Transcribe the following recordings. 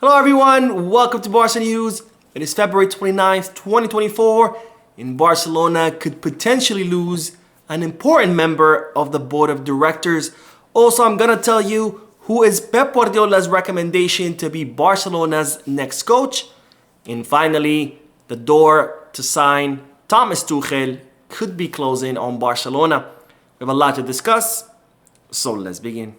Hello everyone, welcome to Barca News. It is February 29th, 2024, and Barcelona could potentially lose an important member of the board of directors. Also, I'm gonna tell you who is Pep Guardiola's recommendation to be Barcelona's next coach. And finally, the door to sign Thomas Tuchel could be closing on Barcelona. We have a lot to discuss, so let's begin.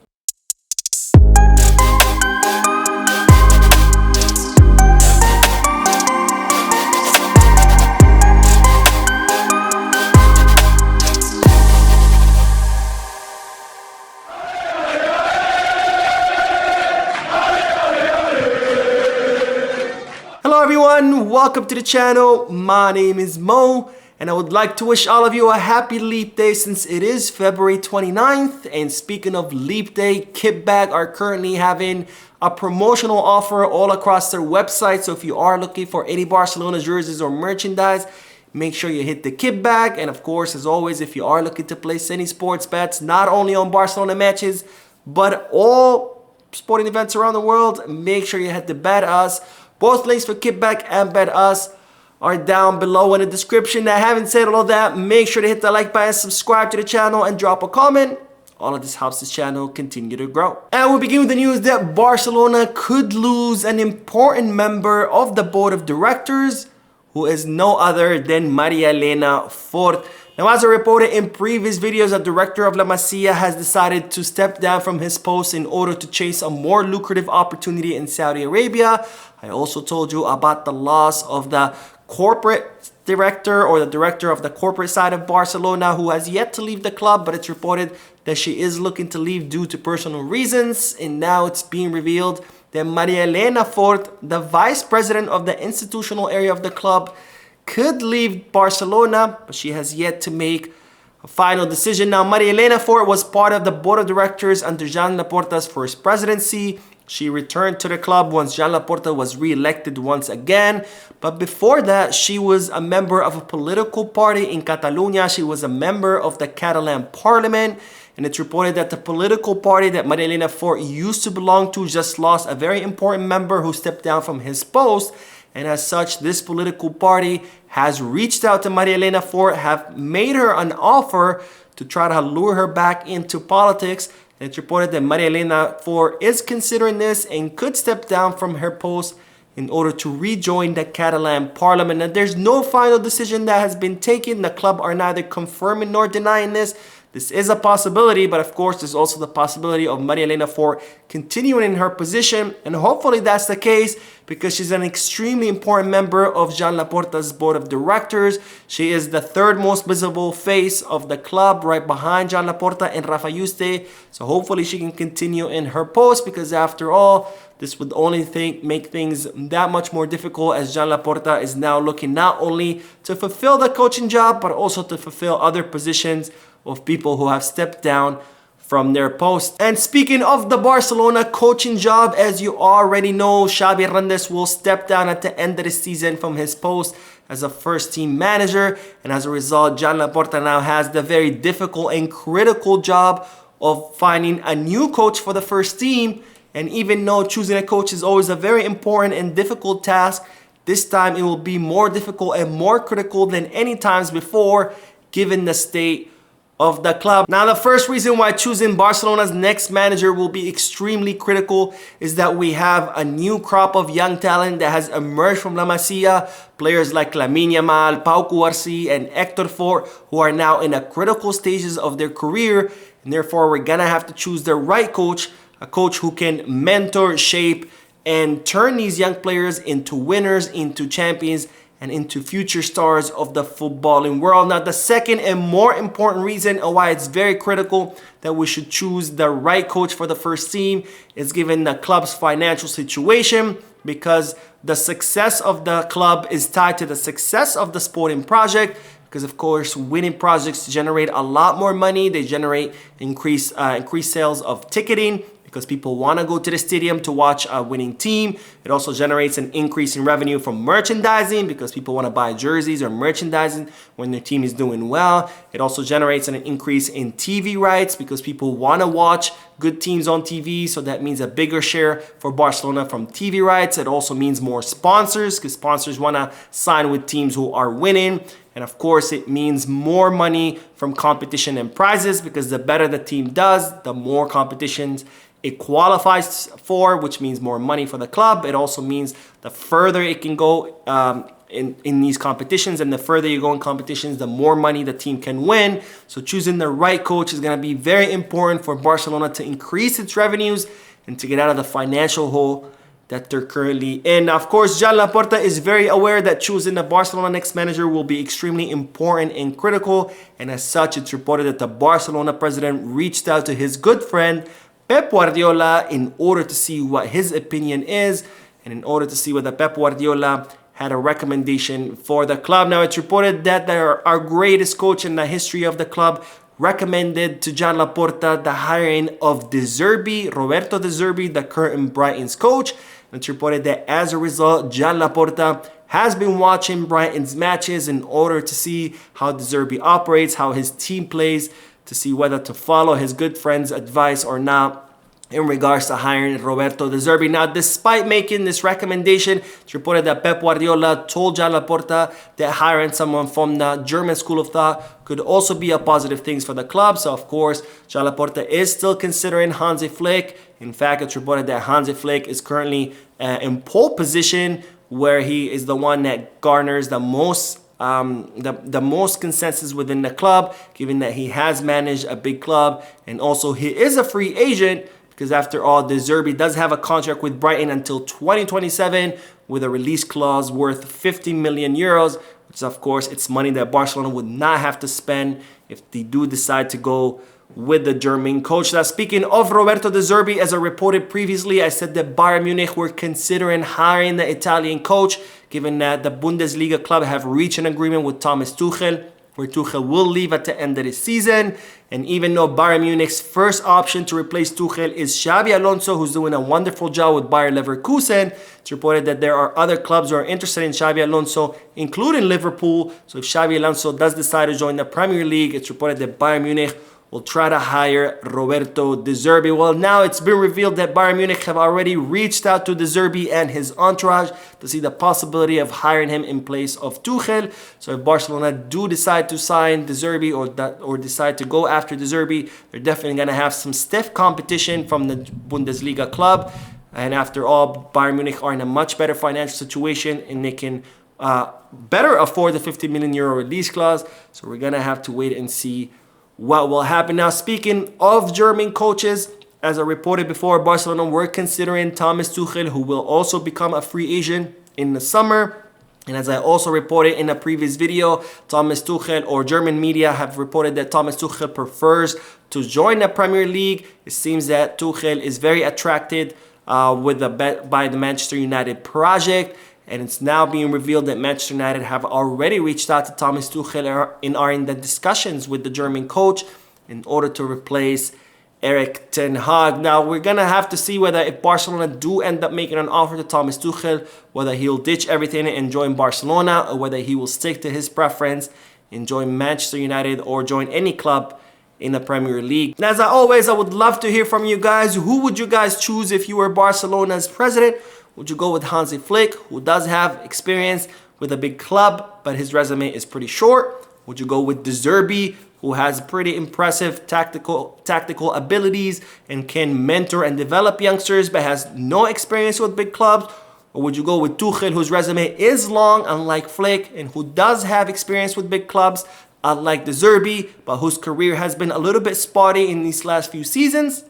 Hello everyone, welcome to the channel. My name is Mo and I would like to wish all of you a happy Leap Day since it is February 29th. And speaking of Leap Day, Kitbag are currently having a promotional offer all across their website. So if you are looking for any Barcelona jerseys or merchandise, make sure you hit the Kitbag. And of course, as always, if you are looking to place any sports bets, not only on Barcelona matches, but all sporting events around the world, make sure you hit the Bet Us. Both links for Kitback and Bet Us are down below in the description. Now, having said all of that, make sure to hit the like button, subscribe to the channel, and drop a comment. All of this helps this channel continue to grow. And we'll begin with the news that Barcelona could lose an important member of the board of directors, who is no other than Maren Forl. Now, as I reported in previous videos, the director of La Masia has decided to step down from his post in order to chase a more lucrative opportunity in Saudi Arabia. I also told you about the loss of the corporate director, or the director of the corporate side of Barcelona, who has yet to leave the club, but it's reported that she is looking to leave due to personal reasons. And now it's being revealed that Maren Forl, the vice president of the institutional area of the club, could leave Barcelona, but she has yet to make a final decision. Now, Maren Forl was part of the board of directors under Joan Laporta's first presidency. She returned to the club once Joan Laporta was re-elected once again. But before that, she was a member of a political party in Catalonia. She was a member of the Catalan parliament. And it's reported that the political party that Maren Forl used to belong to just lost a very important member who stepped down from his post. And as such, this political party has reached out to Maren Forl, have made her an offer to try to lure her back into politics. And it's reported that Maren Forl is considering this and could step down from her post in order to rejoin the Catalan parliament. And there's no final decision that has been taken. The club are neither confirming nor denying this. This is a possibility, but of course, there's also the possibility of Maren Forl continuing in her position. And hopefully that's the case, because she's an extremely important member of Joan Laporta's board of directors. She is the third most visible face of the club, right behind Joan Laporta and Rafa Yuste. So hopefully she can continue in her post, because after all, this would only make things that much more difficult, as Joan Laporta is now looking not only to fulfill the coaching job, but also to fulfill other positions of people who have stepped down from their post. And speaking of the Barcelona coaching job, as you already know, Xavi Hernandez will step down at the end of the season from his post as a first team manager. And as a result, Joan Laporta now has the very difficult and critical job of finding a new coach for the first team. And even though choosing a coach is always a very important and difficult task, this time it will be more difficult and more critical than any times before, given the state of the club. Now, the first reason why choosing Barcelona's next manager will be extremely critical is that we have a new crop of young talent that has emerged from La Masia. Players like Lamine Yamal, Pau Cubarsí, and Héctor Fort, who are now in a critical stages of their career. And therefore, we're gonna have to choose the right coach, a coach who can mentor, shape, and turn these young players into winners, into champions, and into future stars of the footballing world. Now, the second and more important reason why it's very critical that we should choose the right coach for the first team is given the club's financial situation, because the success of the club is tied to the success of the sporting project. Because of course, winning projects generate a lot more money. They generate increased sales of ticketing, because people want to go to the stadium to watch a winning team. It also generates an increase in revenue from merchandising because people want to buy jerseys or merchandising when their team is doing well. It also generates an increase in TV rights because people want to watch good teams on TV, so that means a bigger share for Barcelona from TV rights. It also means more sponsors because sponsors want to sign with teams who are winning. And of course, it means more money from competition and prizes because the better the team does, the more competitions it qualifies for, which means more money for the club. It also means the further it can go in these competitions, and the further you go in competitions, the more money the team can win. So choosing the right coach is going to be very important for Barcelona to increase its revenues and to get out of the financial hole that they're currently in. Now, of course, Joan Laporta is very aware that choosing the Barcelona next manager will be extremely important and critical, and as such, it's reported that the Barcelona president reached out to his good friend Pep Guardiola in order to see what his opinion is and in order to see whether Pep Guardiola had a recommendation for the club. Now, it's reported that our greatest coach in the history of the club recommended to Joan Laporta the hiring of De Zerbi, Roberto De Zerbi, the current Brighton's coach. And it's reported that as a result, Joan Laporta has been watching Brighton's matches in order to see how De Zerbi operates, how his team plays, to see whether to follow his good friend's advice or not in regards to hiring Roberto De Zerbi. Now, despite making this recommendation, it's reported that Pep Guardiola told Joan Laporta that hiring someone from the German school of thought could also be a positive thing for the club. So, of course, Joan Laporta is still considering Hansi Flick. In fact, it's reported that Hansi Flick is currently in pole position, where he is the one that garners the most consensus within the club, given that he has managed a big club, and also he is a free agent. Because after all, De Zerbi does have a contract with Brighton until 2027 with a release clause worth 50 million euros, which is, of course, it's money that Barcelona would not have to spend if they do decide to go with the German coach. Now, speaking of Roberto De Zerbi, as I reported previously, I said that Bayern Munich were considering hiring the Italian coach, given that the Bundesliga club have reached an agreement with Thomas Tuchel, where Tuchel will leave at the end of the season. And even though Bayern Munich's first option to replace Tuchel is Xabi Alonso, who's doing a wonderful job with Bayer Leverkusen, it's reported that there are other clubs who are interested in Xabi Alonso, including Liverpool. So if Xabi Alonso does decide to join the Premier League, it's reported that Bayern Munich will try to hire Roberto De Zerbi. Well, now it's been revealed that Bayern Munich have already reached out to De Zerbi and his entourage to see the possibility of hiring him in place of Tuchel. So if Barcelona do decide to sign De Zerbi or decide to go after De Zerbi, they're definitely going to have some stiff competition from the Bundesliga club. And after all, Bayern Munich are in a much better financial situation, and they can better afford the 50 million euro release clause. So we're going to have to wait and see what will happen. Now, speaking of German coaches, as I reported before, Barcelona were considering Thomas Tuchel, who will also become a free agent in the summer. And as I also reported in a previous video, Thomas Tuchel, or German media have reported that Thomas Tuchel prefers to join the Premier League. It seems that Tuchel is very attracted by the Manchester United project. And it's now being revealed that Manchester United have already reached out to Thomas Tuchel and are in the discussions with the German coach in order to replace Erik ten Hag. Now, we're going to have to see whether if Barcelona do end up making an offer to Thomas Tuchel, whether he'll ditch everything and join Barcelona, or whether he will stick to his preference and join Manchester United or join any club in the Premier League. And as always, I would love to hear from you guys. Who would you guys choose if you were Barcelona's president? Would you go with Hansi Flick, who does have experience with a big club, but his resume is pretty short? Would you go with De Zerbi, who has pretty impressive tactical abilities and can mentor and develop youngsters, but has no experience with big clubs? Or would you go with Tuchel, whose resume is long, unlike Flick, and who does have experience with big clubs, unlike De Zerbi, but whose career has been a little bit spotty in these last few seasons?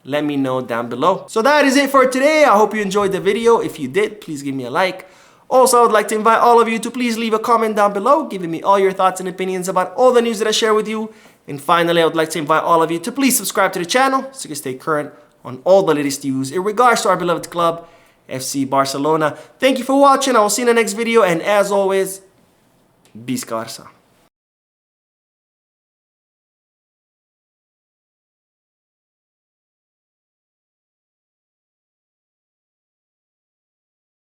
Let me know down below. So that is it for today. I hope you enjoyed the video. If you did, please give me a like. Also, I would like to invite all of you to please leave a comment down below, giving me all your thoughts and opinions about all the news that I share with you. And finally, I would like to invite all of you to please subscribe to the channel so you can stay current on all the latest news in regards to our beloved club, FC Barcelona. Thank you for watching. I will see you in the next video. And as always, Visca Barça.